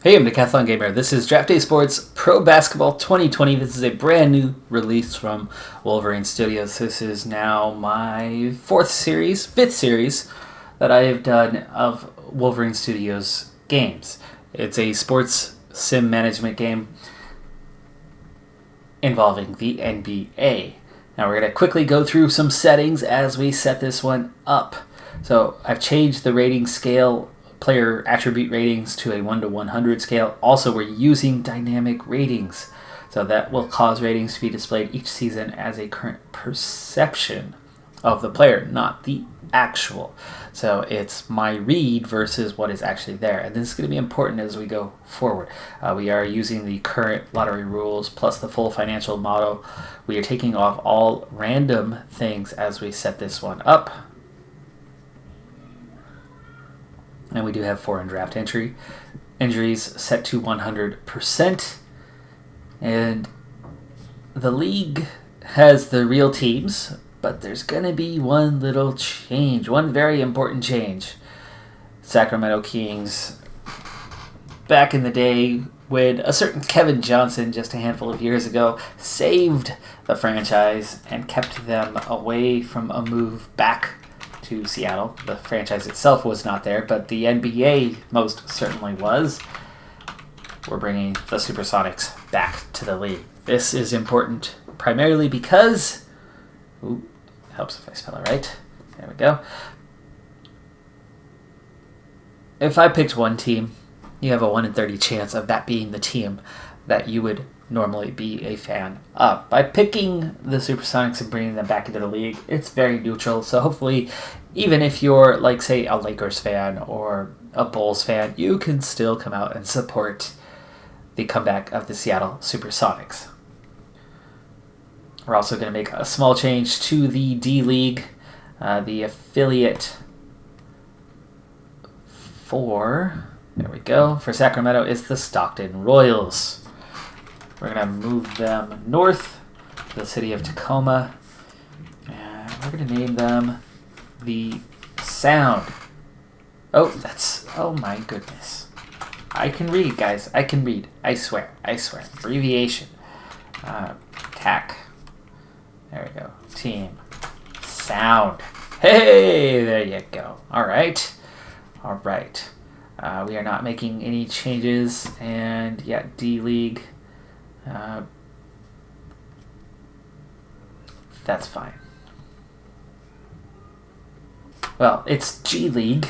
Hey, I'm Decathlon Gamer. This is Draft Day Sports Pro Basketball 2020. This is a brand new release from Wolverine Studios. This is now my fifth series that I have done of Wolverine Studios games. It's a sports sim management game involving the NBA. Now we're going to quickly go through some settings as we set this one up. So I've changed the rating scale, player attribute ratings, to a 1 to 100 scale. Also, we're using dynamic ratings, so that will cause ratings to be displayed each season as a current perception of the player, not the actual. So it's my read versus what is actually there, and this is going to be important as we go forward. We are using the current lottery rules plus the full financial model. We are taking off all random things as we set this one up. And we do have foreign draft injuries set to 100%. And the league has the real teams, but there's going to be one little change, one very important change. Sacramento Kings, back in the day when a certain Kevin Johnson, just a handful of years ago, saved the franchise and kept them away from a move back to Seattle. The franchise itself was not there, but the NBA most certainly was. We're bringing the Supersonics back to the league. This is important primarily because... Ooh, helps if I spell it right. There we go. If I picked one team, you have a 1 in 30 chance of that being the team that you would normally be a fan of. By picking the Supersonics and bringing them back into the league, it's very neutral. So hopefully, even if you're, like, say, a Lakers fan or a Bulls fan, you can still come out and support the comeback of the Seattle Supersonics. We're also going to make a small change to the D-League. The affiliate for Sacramento is the Stockton Royals. We're going to move them north to the city of Tacoma. And we're going to name them the Sound. Oh my goodness. I can read, guys. I can read. I swear. Abbreviation. TAC. There we go. Team. Sound. Hey, there you go. All right. We are not making any changes. And yeah, D-League. That's fine. Well, it's G League.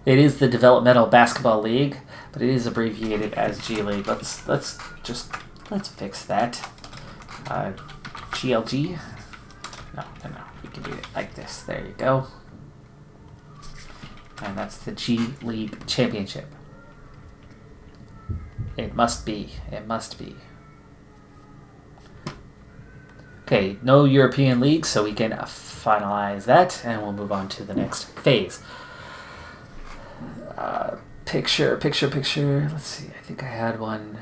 It is the Developmental Basketball League, but it is abbreviated as G League. Let's fix that. GLG. No. We can do it like this. There you go. And that's the G League Championship. It must be. Okay, no European league, so we can finalize that, and we'll move on to the next phase. Picture. Let's see, I think I had one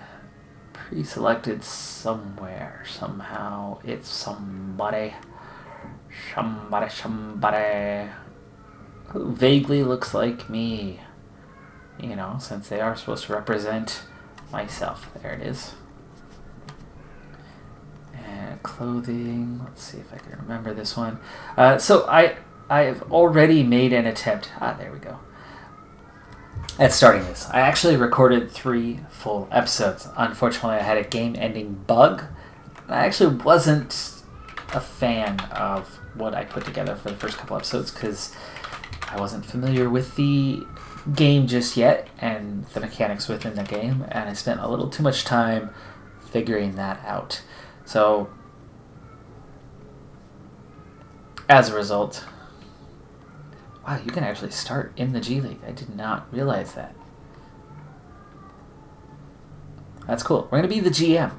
pre-selected somewhere. Somehow it's somebody who vaguely looks like me. You know, since they are supposed to represent myself. There it is. And clothing. Let's see if I can remember this one. So I have already made an attempt. There we go. At starting this. I actually recorded 3 full episodes. Unfortunately, I had a game-ending bug. I actually wasn't a fan of what I put together for the first couple episodes because I wasn't familiar with the game just yet and the mechanics within the game, and I spent a little too much time figuring that out. So as a result, wow, you can actually start in the G League. I did not realize that. That's cool. We're going to be the GM,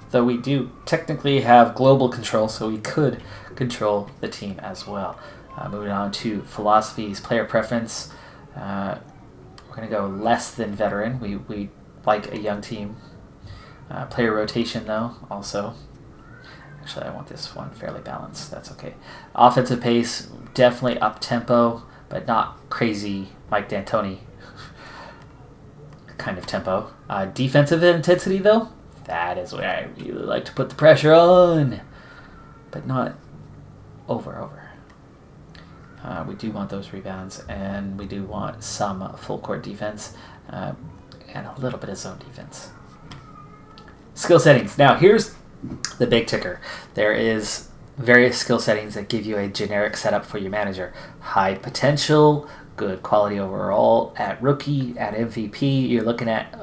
though we do technically have global control, so we could control the team as well. Moving on to philosophies, player preference. We're going to go less than veteran. We like a young team. Player rotation, though, also. Actually, I want this one fairly balanced. That's okay. Offensive pace, definitely up-tempo, but not crazy Mike D'Antoni kind of tempo. Defensive intensity, though, that is where I really like to put the pressure on, but not over. We do want those rebounds, and we do want some full court defense and a little bit of zone defense. Skill settings. Now, here's the big ticker. There is various skill settings that give you a generic setup for your manager. High potential, good quality overall. At rookie, at MVP, you're looking at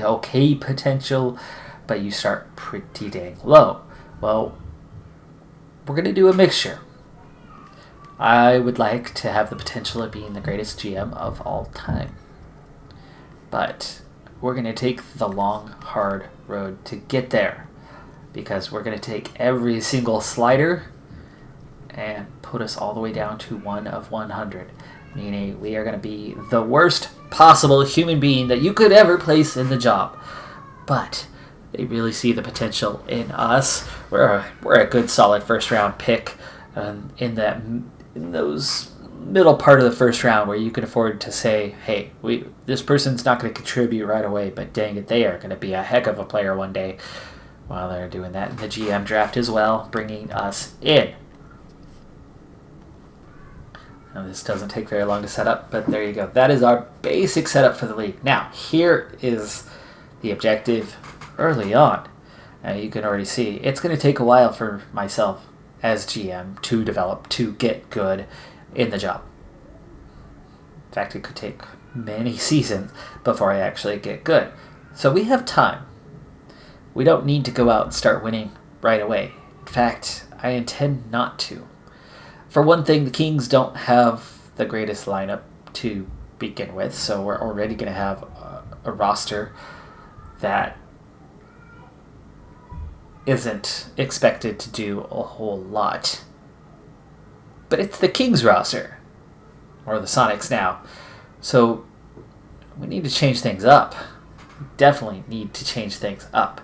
okay potential, but you start pretty dang low. Well, we're going to do a mixture. I would like to have the potential of being the greatest GM of all time. But we're going to take the long, hard road to get there. Because we're going to take every single slider and put us all the way down to 1 of 100. Meaning we are going to be the worst possible human being that you could ever place in the job. But they really see the potential in us. We're a good, solid first-round pick in those middle part of the first round where you can afford to say, hey, this person's not going to contribute right away, but dang it, they are going to be a heck of a player one day. While they're doing that in the GM draft as well, bringing us in. Now, this doesn't take very long to set up, but there you go. That is our basic setup for the league. Now, here is the objective early on. You can already see it's going to take a while for myself as GM to develop, to get good in the job. In fact, it could take many seasons before I actually get good. So we have time. We don't need to go out and start winning right away. In fact, I intend not to. For one thing, the Kings don't have the greatest lineup to begin with, so we're already going to have a roster that isn't expected to do a whole lot. But it's the Kings roster, or the Sonics now, so we need to change things up. We definitely need to change things up.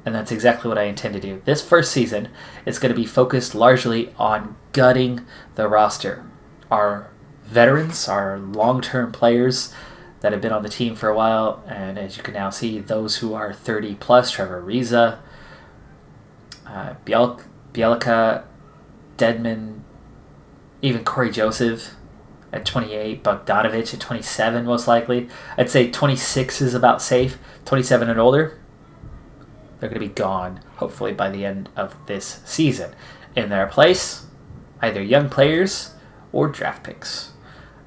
And that's exactly what I intend to do. This first season is going to be focused largely on gutting the roster. Our veterans, our long-term players that have been on the team for a while, and as you can now see, those who are 30 plus, Trevor Ariza, Bielka, Dedman, even Corey Joseph at 28, Bogdanovich at 27 most likely. I'd say 26 is about safe. 27 and older, they're going to be gone, hopefully, by the end of this season. In their place, either young players or draft picks.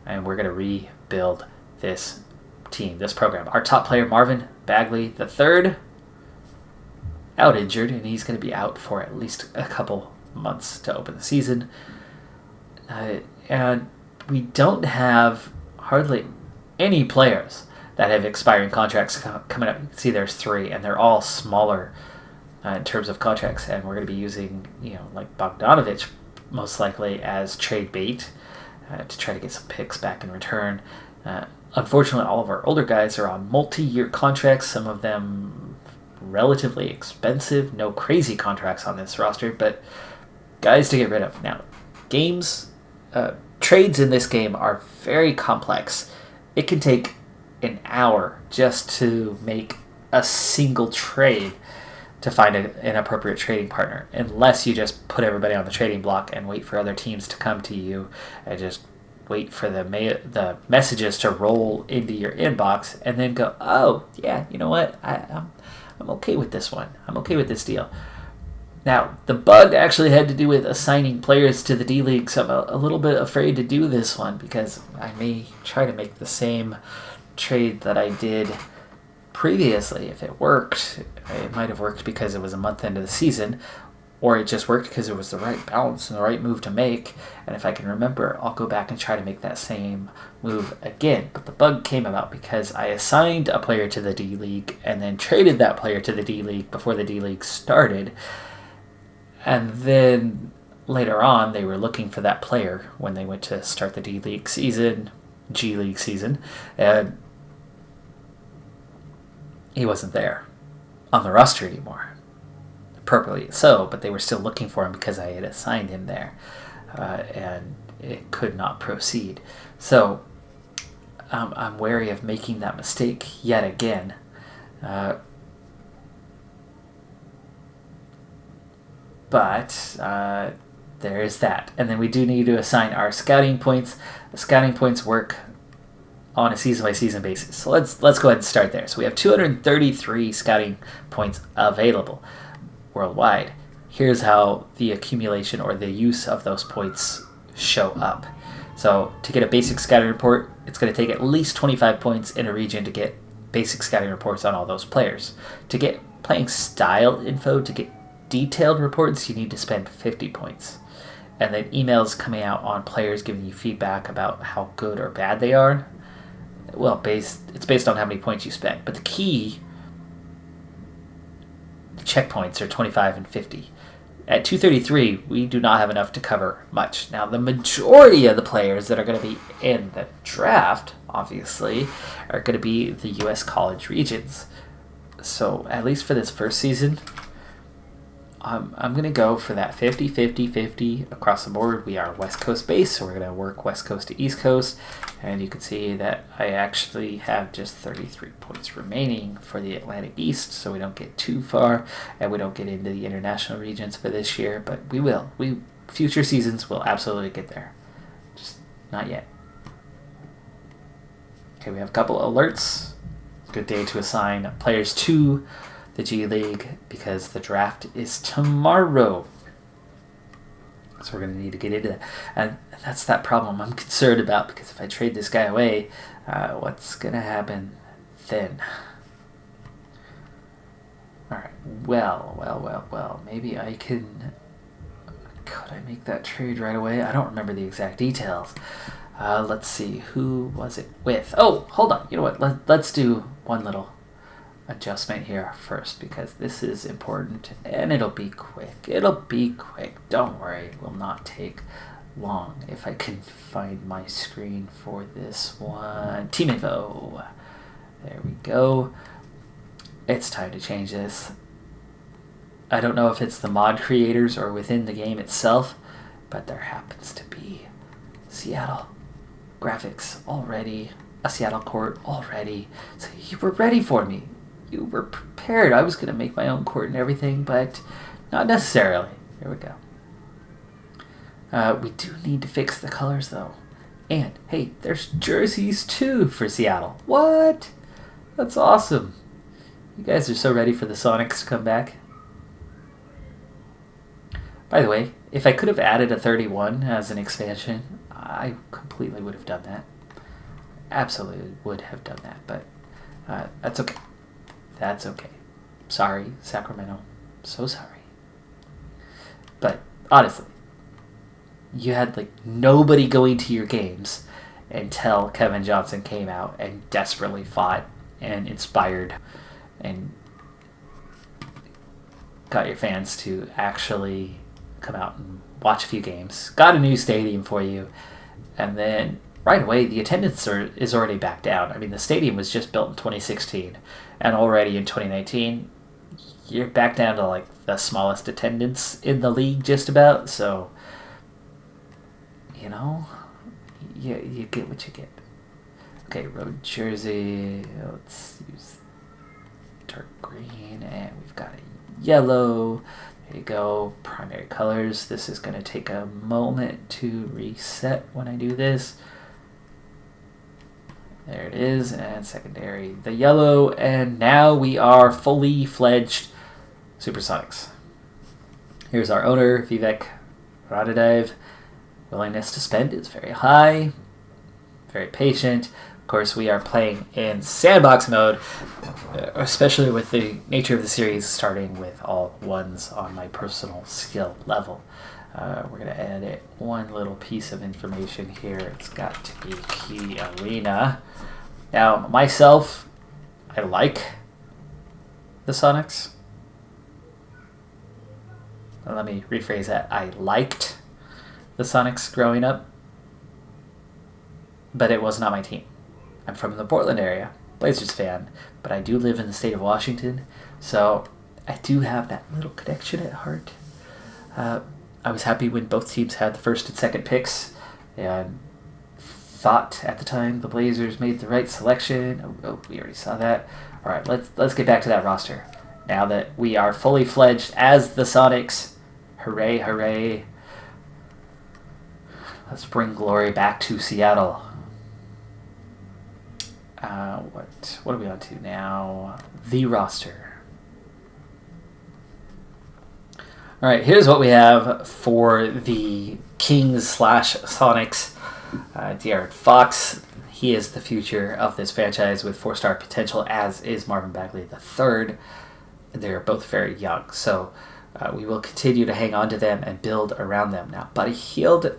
And we're going to rebuild this team, this program. Our top player, Marvin Bagley III, out injured, and he's going to be out for at least a couple months to open the season. And we don't have hardly any players that have expiring contracts coming up. See, there's 3, and they're all smaller in terms of contracts. And we're going to be using, like Bogdanovich, most likely as trade bait to try to get some picks back in return. Unfortunately, all of our older guys are on multi-year contracts. Some of them relatively expensive. No crazy contracts on this roster, but guys to get rid of. Now, trades in this game are very complex. It can take an hour just to make a single trade to find an appropriate trading partner, unless you just put everybody on the trading block and wait for other teams to come to you and just wait for the messages to roll into your inbox and then go, oh yeah, you know what, I'm okay with this one, I'm okay with this deal. Now, the bug actually had to do with assigning players to the D-League, so I'm a little bit afraid to do this one because I may try to make the same trade that I did previously. If it worked, it might have worked because it was a month into the season, or it just worked because it was the right balance and the right move to make. And if I can remember, I'll go back and try to make that same move again. But the bug came about because I assigned a player to the D-League and then traded that player to the D-League before the D-League started. And then later on, they were looking for that player when they went to start the D-League season, G-League season, and he wasn't there on the roster anymore. Appropriately so, but they were still looking for him because I had assigned him there, and it could not proceed. So I'm wary of making that mistake yet again. But there is that. And then we do need to assign our scouting points. The scouting points work on a season-by-season basis. So let's go ahead and start there. So we have 233 scouting points available worldwide. Here's how the accumulation or the use of those points show up. So to get a basic scouting report, it's going to take at least 25 points in a region to get basic scouting reports on all those players. To get playing style info, to get detailed reports, you need to spend 50 points. And then emails coming out on players giving you feedback about how good or bad they are. Well, it's based on how many points you spent. But the key checkpoints are 25 and 50. At 233, we do not have enough to cover much. Now, the majority of the players that are going to be in the draft, obviously, are going to be the U.S. college regions. So, at least for this first season, I'm going to go for that 50-50-50 across the board. We are West Coast based, so we're going to work West Coast to East Coast. And you can see that I actually have just 33 points remaining for the Atlantic East, so we don't get too far, and we don't get into the international regions for this year, but we will. Future seasons will absolutely get there. Just not yet. Okay, we have a couple alerts. Good day to assign players to the G League because the draft is tomorrow. So we're going to need to get into that. And that's that problem I'm concerned about, because if I trade this guy away, what's going to happen then? Alright, well. Maybe I can... Could I make that trade right away? I don't remember the exact details. Let's see. Who was it with? Oh, hold on. You know what? Let's do one little adjustment here first, because this is important, and it'll be quick. Don't worry, it will not take long. If I can find my screen for this one. Team info. There we go. It's time to change this. I don't know if it's the mod creators or within the game itself, but there happens to be Seattle graphics already, a Seattle court already. So you were ready for me. You were prepared. I was going to make my own court and everything, but not necessarily. Here we go. We do need to fix the colors, though. And, hey, there's jerseys, too, for Seattle. What? That's awesome. You guys are so ready for the Sonics to come back. By the way, if I could have added a 31 as an expansion, I completely would have done that. Absolutely would have done that, but that's okay. That's okay. Sorry, Sacramento. So sorry. But honestly, you had nobody going to your games until Kevin Johnson came out and desperately fought and inspired and got your fans to actually come out and watch a few games. Got a new stadium for you, and then right away the attendance is already back down. I mean, the stadium was just built in 2016, and already in 2019 you're back down to the smallest attendance in the league just about. So you get what you get. Okay, road jersey, let's use dark green, and we've got a yellow. There you go. Primary colors. This is going to take a moment to reset when I do this. There it is. And secondary, the yellow. And now we are fully fledged Supersonics. Here's our owner, Vivek Radadev. Willingness to spend is very high. Very patient. Of course, we are playing in sandbox mode, especially with the nature of the series starting with all ones on my personal skill level. We're going to add one little piece of information here. It's got to be Key Arena. Now, myself, I like the Sonics. Let me rephrase that. I liked the Sonics growing up, but it was not my team. I'm from the Portland area, Blazers fan, but I do live in the state of Washington, so I do have that little connection at heart. I was happy when both teams had the first and second picks, and thought at the time the Blazers made the right selection. Oh, we already saw that. All right, let's get back to that roster. Now that we are fully fledged as the Sonics, hooray, hooray. Let's bring glory back to Seattle. What are we on to now? The roster. All right, here's what we have for the Kings/Sonics. De'Aaron Fox, he is the future of this franchise with 4-star potential, as is Marvin Bagley III. They're both very young, so we will continue to hang on to them and build around them. Now, Buddy Hield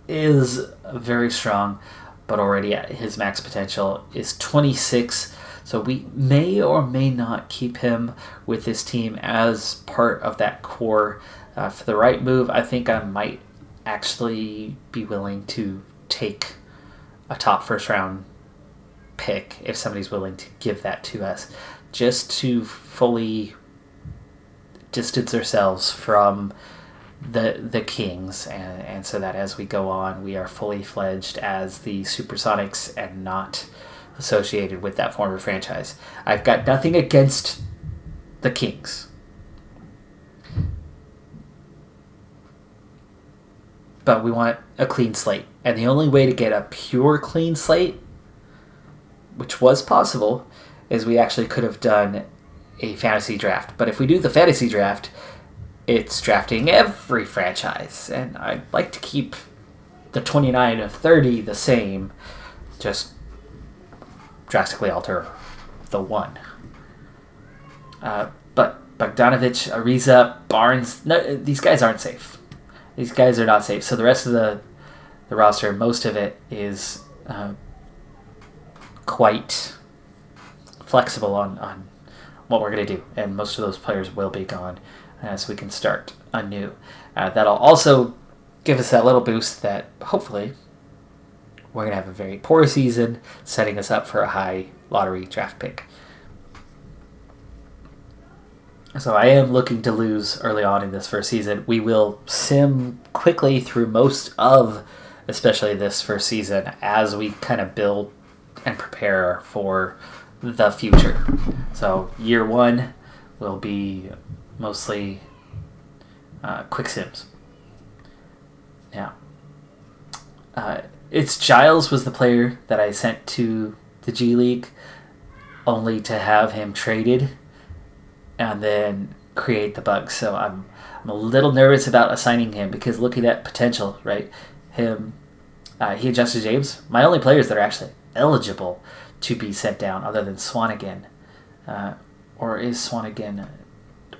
is very strong, but already at his max potential is 26, so we may or may not keep him with this team as part of that core. For the right move, I think I might actually be willing to take a top first round pick if somebody's willing to give that to us, just to fully distance ourselves from the Kings, and so that as we go on, we are fully fledged as the Supersonics and not associated with that former franchise. I've got nothing against the Kings, but we want a clean slate, and the only way to get a pure clean slate, which was possible, is we actually could have done a fantasy draft. But if we do the fantasy draft, it's drafting every franchise, and I'd like to keep the 29 of 30 the same, just drastically alter the one. But Bogdanovich, Ariza, Barnes, no, these guys aren't safe. These guys are not safe. So the rest of the roster, most of it is quite flexible on what we're going to do, and most of those players will be gone. So we can start anew. That'll also give us that little boost that hopefully we're going to have a very poor season, setting us up for a high lottery draft pick. So I am looking to lose early on in this first season. We will sim quickly through most of, especially this first season, as we kind of build and prepare for the future. So year one will be mostly quick sims. Yeah. It's Giles was the player that I sent to the G League, only to have him traded and then create the bug. So I'm a little nervous about assigning him, because looking at potential, right? He and Justin James, my only players that are actually eligible to be sent down, other than Swanigan. Or is Swanigan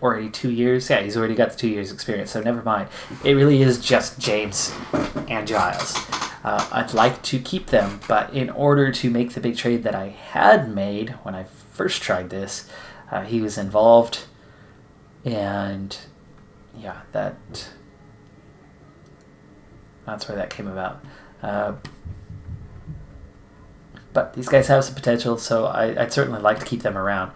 already 2 years? Yeah, he's already got the 2 years experience, so never mind. It really is just James and Giles. I'd like to keep them, but in order to make the big trade that I had made when I first tried this, he was involved, and yeah, that's where that came about. But these guys have some potential, so I'd certainly like to keep them around.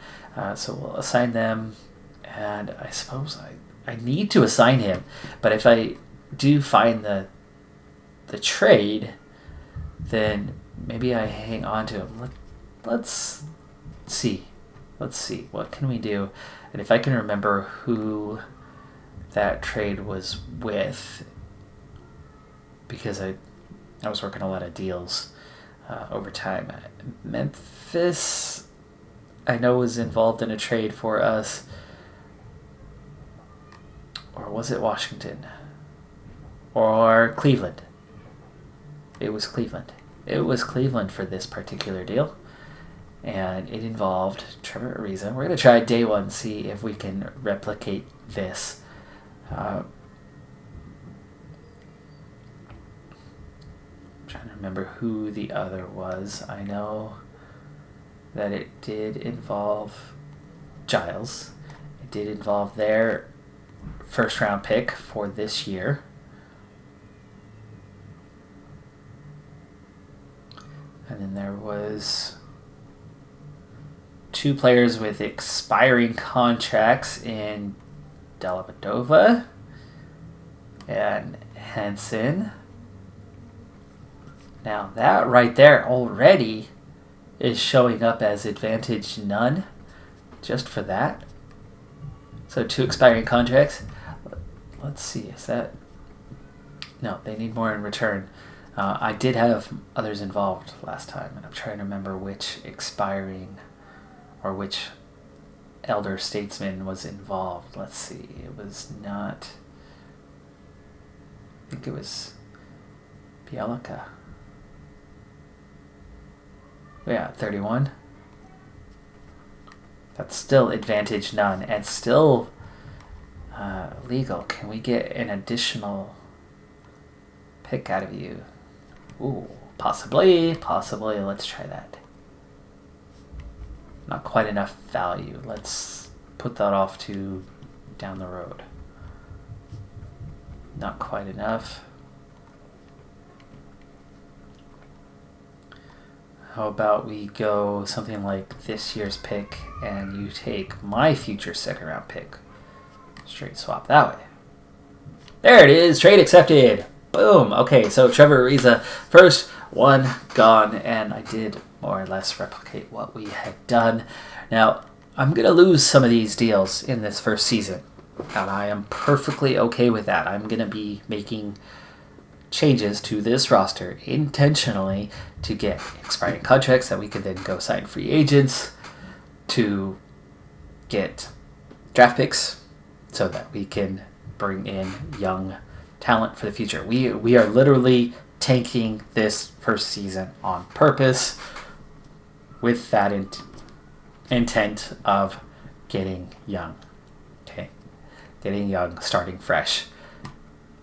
So we'll assign them, and I suppose I need to assign him. But if I do find the trade, then maybe I hang on to him. Let's see. What can we do? And if I can remember who that trade was with, because I was working a lot of deals over time. Memphis, I know, was involved in a trade for us. Or was it Washington? Or Cleveland? It was Cleveland. It was Cleveland for this particular deal. And it involved Trevor Ariza. We're going to try day one, see if we can replicate this. Trying to remember who the other was. I know that it did involve Giles. It did involve their first round pick for this year. And then there was 2 players with expiring contracts in Dellavedova and Henson. Now that right there already is showing up as advantage none, just for that. So 2 expiring contracts. Let's see, is that... No, they need more in return. I did have others involved last time, and I'm trying to remember which expiring or which elder statesman was involved. Let's see, it was not... I think it was Bielica. Yeah, 31. That's still advantage none, and still legal. Can we get an additional pick out of you? Ooh, possibly. Let's try that. Not quite enough value. Let's put that off to down the road. Not quite enough. How about we go something like this year's pick and you take my future second round pick. Straight swap that way. There it is. Trade accepted. Boom. Okay, so Trevor Ariza, first one gone, and I did more or less replicate what we had done. Now, I'm going to lose some of these deals in this first season, and I am perfectly okay with that. I'm going to be making changes to this roster intentionally to get expiring contracts that we could then go sign free agents, to get draft picks so that we can bring in young talent for the future. We are literally tanking this first season on purpose with that intent of getting young. Okay, getting young, starting fresh.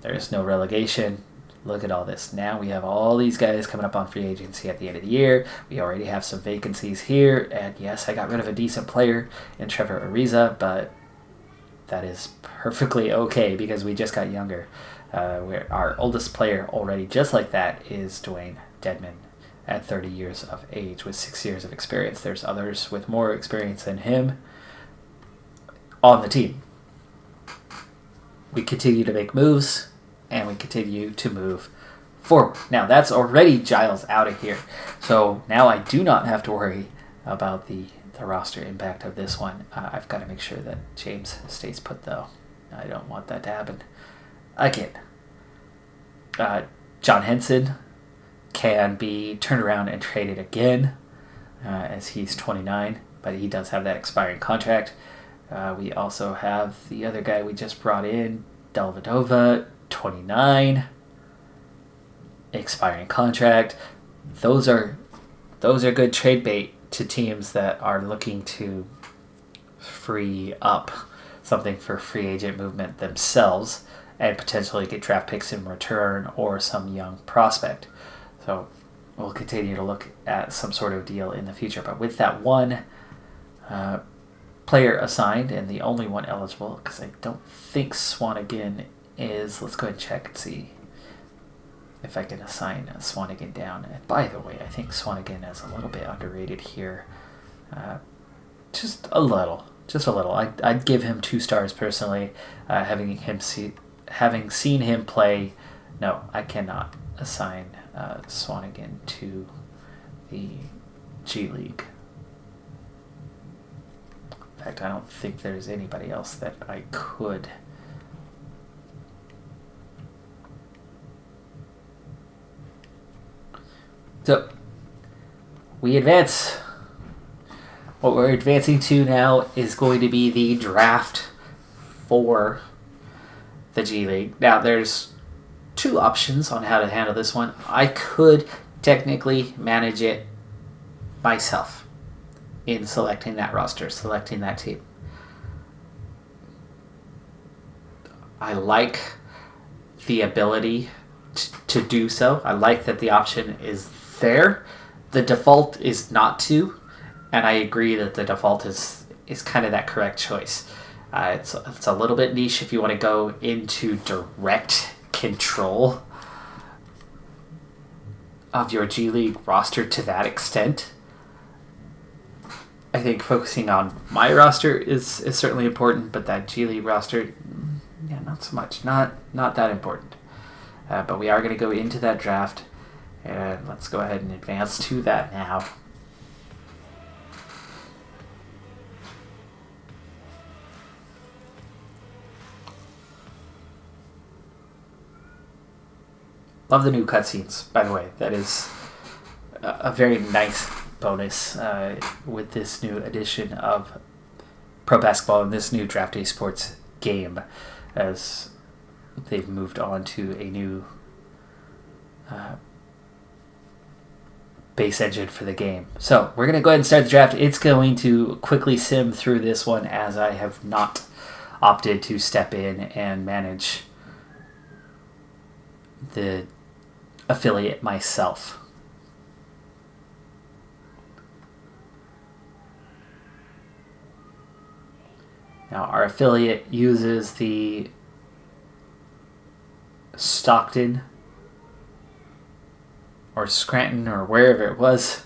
There is no relegation. Look at all this. Now we have all these guys coming up on free agency at the end of the year. We already have some vacancies here, and yes, I got rid of a decent player in Trevor Ariza, but that is perfectly okay because we just got younger. Our oldest player already, just like that, is Dwayne Dedman at 30 years of age with 6 years of experience. There's others with more experience than him on the team. We continue to make moves, and we continue to move forward. Now, that's already Giles out of here. So now I do not have to worry about the roster impact of this one. I've got to make sure that James stays put, though. I don't want that to happen again. John Henson can be turned around and traded again as he's 29, but he does have that expiring contract. We also have the other guy we just brought in, Delvedova, 29, expiring contract. Those are good trade bait to teams that are looking to free up something for free agent movement themselves and potentially get draft picks in return or some young prospect. So we'll continue to look at some sort of deal in the future. But with that one player assigned and the only one eligible, because I don't think Swanigan is, let's go ahead and check and see if I can assign Swanigan down. And by the way, I think Swanigan is a little bit underrated here. Just a little. I'd give him 2 stars personally. Having seen him play, no, I cannot assign Swanigan to the G League. In fact, I don't think there's anybody else that I could. So, we advance. What we're advancing to now is going to be the draft for the G League. Now, there's 2 options on how to handle this one. I could technically manage it myself in selecting that roster, selecting that team. I like the ability to do so. I like that the option is there. The default is not to, and I agree that the default is kind of that correct choice. It's a little bit niche if you want to go into direct control of your G League roster to that extent. I think focusing on my roster is certainly important, but that G League roster, yeah, not so much. Not that important. But we are going to go into that draft, And let's go ahead and advance to that now. Love the new cutscenes, by the way. That is a very nice bonus with this new edition of Pro Basketball and this new Draft Day Sports game, as they've moved on to a new base engine for the game. So we're going to go ahead and start the draft. It's going to quickly sim through this one, as I have not opted to step in and manage the affiliate myself. Now, our affiliate uses the Stockton or Scranton or wherever it was.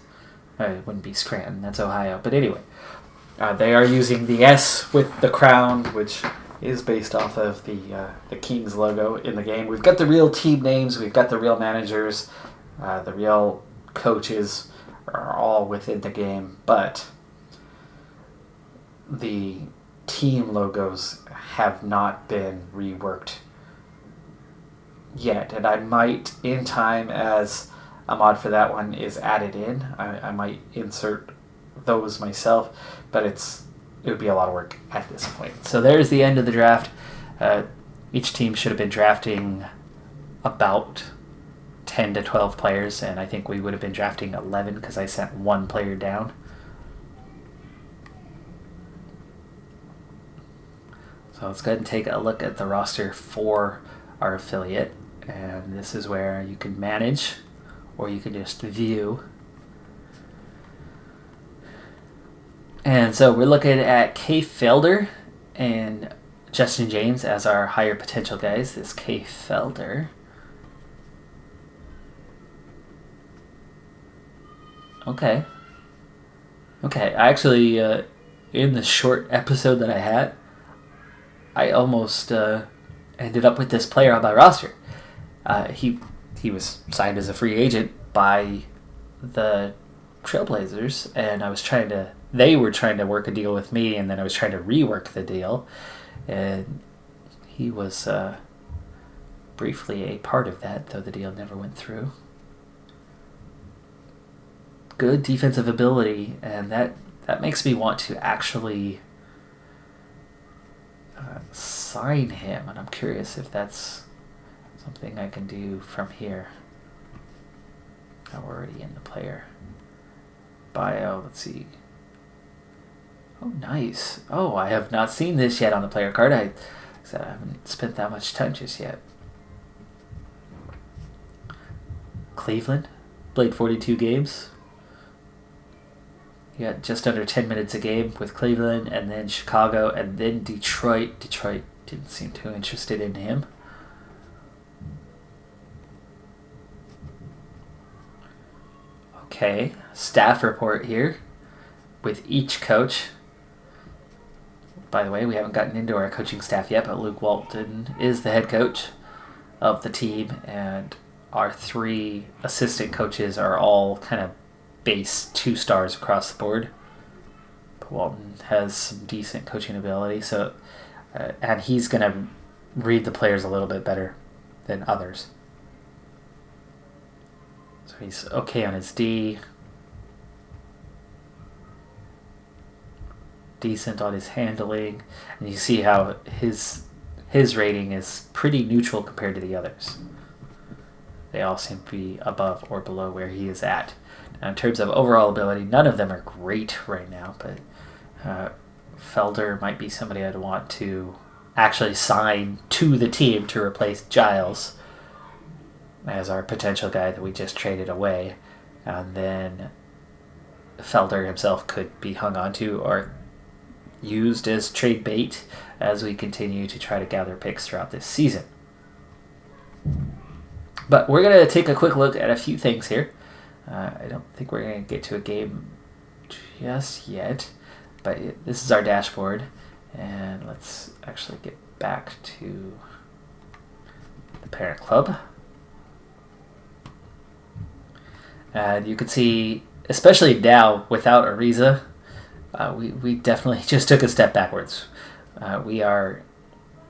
It wouldn't be Scranton, that's Ohio. But anyway, they are using the S with the crown, which is based off of the Kings logo in the game. We've got the real team names, we've got the real managers, the real coaches are all within the game, but the team logos have not been reworked yet, and I might, in time, as a mod for that one is added in, I might insert those myself, but it would be a lot of work at this point. So there's the end of the draft. Each team should have been drafting about 10 to 12 players, and I think we would have been drafting 11 because I sent one player down. So let's go ahead and take a look at the roster for our affiliate, and this is where you can manage or you can just view. And so we're looking at Kay Felder and Justin James as our higher potential guys. This Kay Felder. Okay. I actually, in the short episode that I had, I almost ended up with this player on my roster. He was signed as a free agent by the Trailblazers, and they were trying to work a deal with me, and then I was trying to rework the deal, and he was briefly a part of that, though the deal never went through. Good defensive ability, and that makes me want to actually sign him, and I'm curious if that's something I can do from here. We're already in the player bio. Let's see. Oh, nice. Oh, I have not seen this yet on the player card. I haven't spent that much time just yet. Cleveland played 42 games. He got just under 10 minutes a game with Cleveland, and then Chicago, and then Detroit. Detroit didn't seem too interested in him. Okay, staff report here with each coach. By the way, we haven't gotten into our coaching staff yet, but Luke Walton is the head coach of the team, and our 3 assistant coaches are all kind of base 2 stars across the board. But Walton has some decent coaching ability, so and he's going to read the players a little bit better than others. So he's okay on his D. Decent on his handling. And you see how his rating is pretty neutral compared to the others. They all seem to be above or below where he is at. Now, in terms of overall ability, none of them are great right now, but Felder might be somebody I'd want to actually sign to the team to replace Giles as our potential guy that we just traded away. And then Felder himself could be hung onto or used as trade bait as we continue to try to gather picks throughout this season. But we're going to take a quick look at a few things here. I don't think we're going to get to a game just yet, but this is our dashboard, and let's actually get back to the parent club. And you can see, especially now without Ariza, we definitely just took a step backwards. We are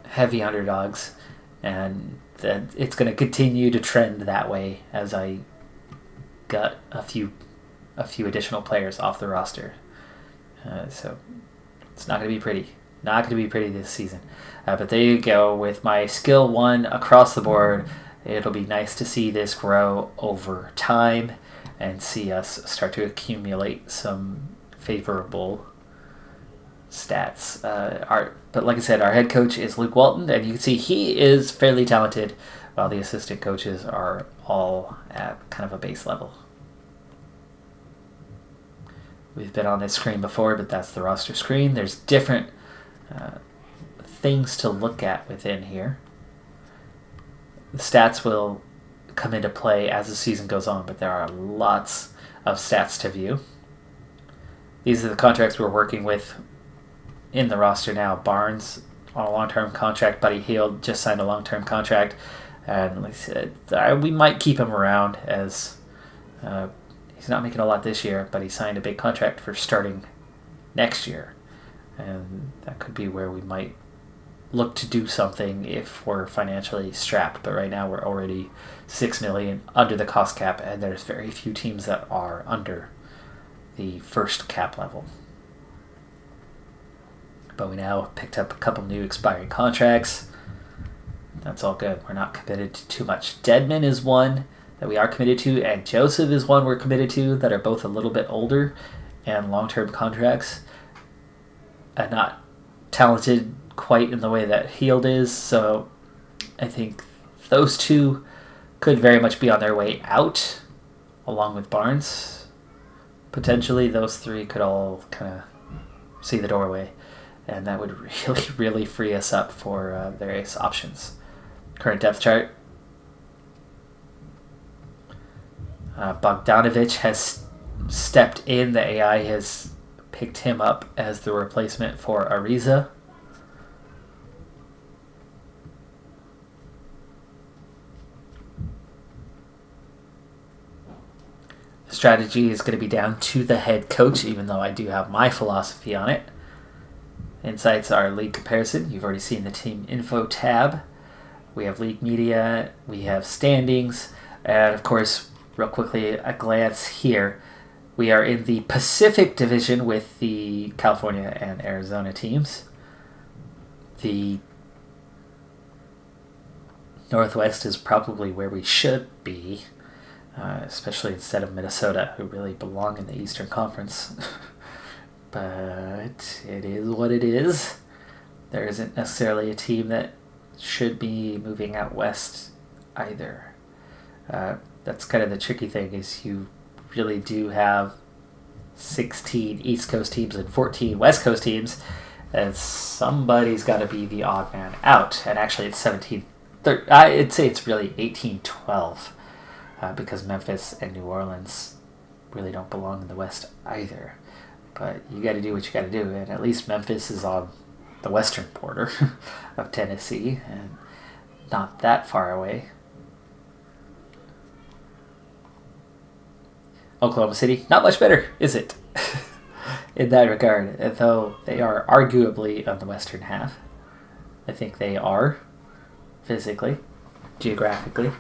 heavy underdogs, and that it's going to continue to trend that way as I got a few additional players off the roster. So it's not going to be pretty. Not going to be pretty this season. But there you go. With my skill 1 across the board, it'll be nice to see this grow over time and see us start to accumulate some favorable stats. But like I said, our head coach is Luke Walton, and you can see he is fairly talented, while the assistant coaches are all at kind of a base level. We've been on this screen before, but that's the roster screen. There's different things to look at within here. The stats will come into play as the season goes on, but there are lots of stats to view. These are the contracts we're working with in the roster now. Barnes on a long-term contract. Buddy Hield just signed a long-term contract. And like I said, we might keep him around as he's not making a lot this year, but he signed a big contract for starting next year. And that could be where we might look to do something if we're financially strapped. But right now we're already $6 million under the cost cap, and there's very few teams that are under the first cap level. But we now picked up a couple new expiring contracts. That's all good. We're not committed to too much. Deadman is one that we are committed to, and Joseph is one we're committed to, that are both a little bit older and long-term contracts. And not talented quite in the way that Hield is, so I think those two could very much be on their way out, along with Barnes. Potentially those three could all kind of see the doorway, and that would really, really free us up for various options. Current depth chart. Bogdanovich has stepped in. The AI has picked him up as the replacement for Ariza. The strategy is going to be down to the head coach, even though I do have my philosophy on it. Insights are league comparison. You've already seen the team info tab. We have league media. We have standings. And of course, real quickly, a glance here. We are in the Pacific Division with the California and Arizona teams. The Northwest is probably where we should be, especially instead of Minnesota, who really belong in the Eastern Conference. But it is what it is. There isn't necessarily a team that should be moving out west either. That's kind of the tricky thing, is you really do have 16 East Coast teams and 14 West Coast teams, and somebody's got to be the odd man out. And actually it's 17. I'd say it's really 18-12, because Memphis and New Orleans really don't belong in the West either. But you got to do what you got to do, and at least Memphis is on the western border of Tennessee and not that far away. Oklahoma City, not much better, is it? In that regard, though they are arguably on the western half. I think they are, physically, geographically.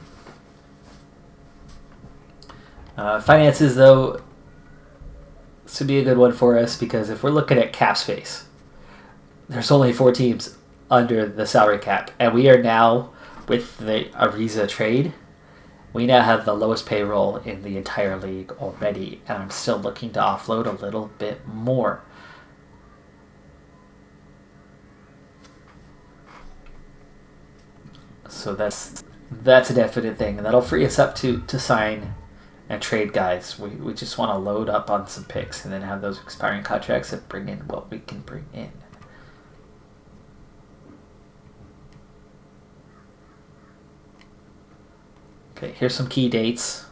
Finances, though, this would be a good one for us, because if we're looking at cap space, there's only 4 teams under the salary cap, and we are now, with the Ariza trade, we now have the lowest payroll in the entire league already, and I'm still looking to offload a little bit more. So that's a definite thing, and that'll free us up to sign and trade guys. We just want to load up on some picks and then have those expiring contracts that bring in what we can bring in. Okay, here's some key dates.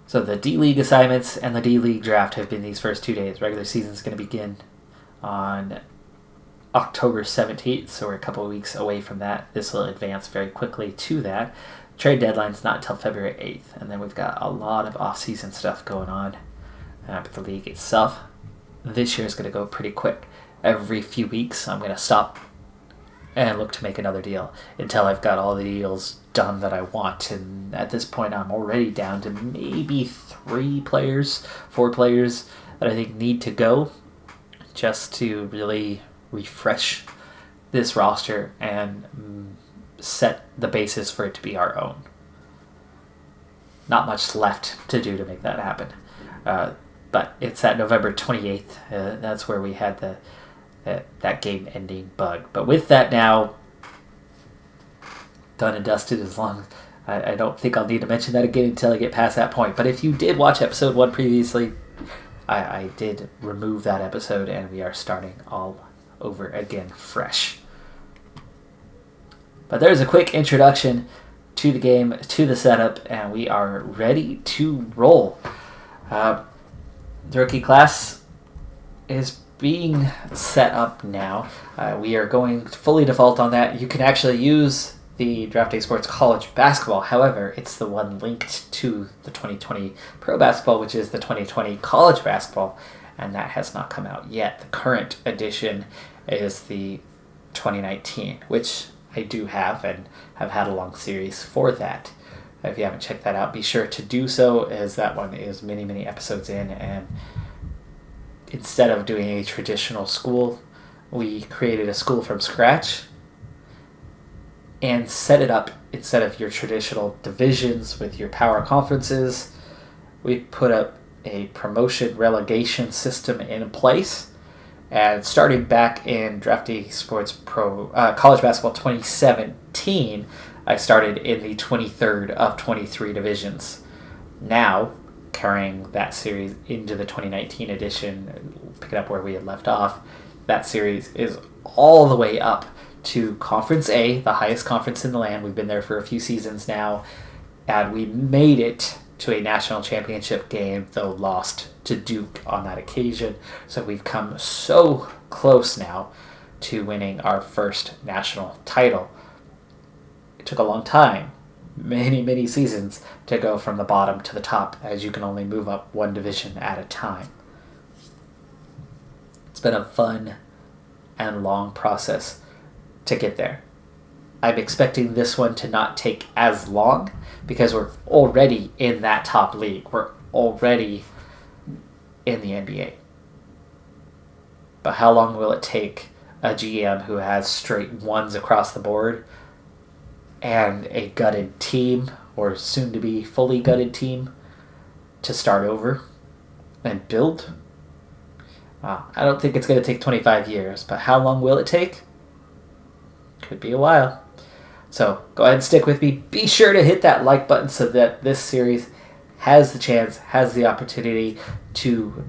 So the D-League assignments and the D-League draft have been these first 2 days. Regular season is going to begin on October 17th, so we're a couple of weeks away from that. This will advance very quickly to that. trade deadline's not until February 8th, and then we've got a lot of off-season stuff going on with the league itself. This year is going to go pretty quick. Every few weeks, I'm going to stop and look to make another deal until I've got all the deals done that I want. And at this point, I'm already down to maybe 4 players that I think need to go just to really refresh this roster and set the basis for it to be our own. Not much left to do to make that happen. But it's that November 28th. That's where we had that game-ending bug. But with that now done and dusted, as long as I don't think I'll need to mention that again until I get past that point. But if you did watch episode 1 previously, I did remove that episode, and we are starting all over again fresh. But there's a quick introduction to the game, to the setup, and we are ready to roll. The rookie class is being set up now. We are going fully default on that. You can actually use the Draft Day Sports College Basketball. However, it's the one linked to the 2020 Pro Basketball, which is the 2020 College Basketball, and that has not come out yet. The current edition is the 2019, which I do have and have had a long series for that. If you haven't checked that out, be sure to do so, as that one is many, many episodes in, and instead of doing a traditional school, we created a school from scratch and set it up. Instead of your traditional divisions with your power conferences, we put up a promotion relegation system in place. And starting back in Draft Day Sports College Basketball 2017, I started in the 23rd of 23 divisions. Now, carrying that series into the 2019 edition, picking up where we had left off, that series is all the way up to Conference A, the highest conference in the land. We've been there for a few seasons now, and we made it to a national championship game, though lost to Duke on that occasion. So we've come so close now to winning our first national title. It took a long time, many, many seasons, to go from the bottom to the top, as you can only move up one division at a time. It's been a fun and long process to get there. I'm expecting this one to not take as long because we're already in that top league. We're already in the NBA. But how long will it take a GM who has straight ones across the board and a gutted team, or soon to be fully gutted team, to start over and build? I don't think it's going to take 25 years, but how long will it take? Could be a while. So go ahead and stick with me. Be sure to hit that like button so that this series has the chance, has the opportunity to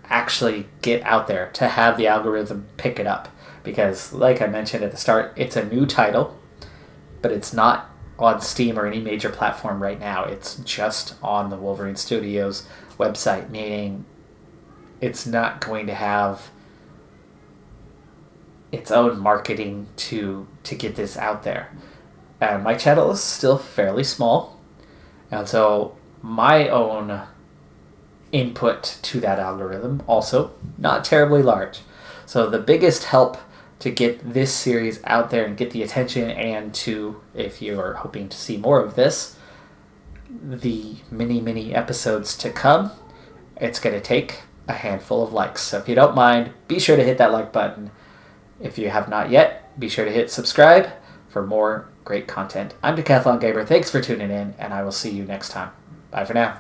actually get out there, to have the algorithm pick it up. Because like I mentioned at the start, it's a new title, but it's not on Steam or any major platform right now. It's just on the Wolverine Studios website, meaning it's not going to have its own marketing to get this out there. And my channel is still fairly small, and so my own input to that algorithm also not terribly large. So the biggest help to get this series out there and get the attention, and to, if you're hoping to see more of this, the many episodes to come, it's going to take a handful of likes. So if you don't mind, be sure to hit that like button. If you have not yet, be sure to hit subscribe for more great content. I'm Decathlon Gamer. Thanks for tuning in, and I will see you next time. Bye for now.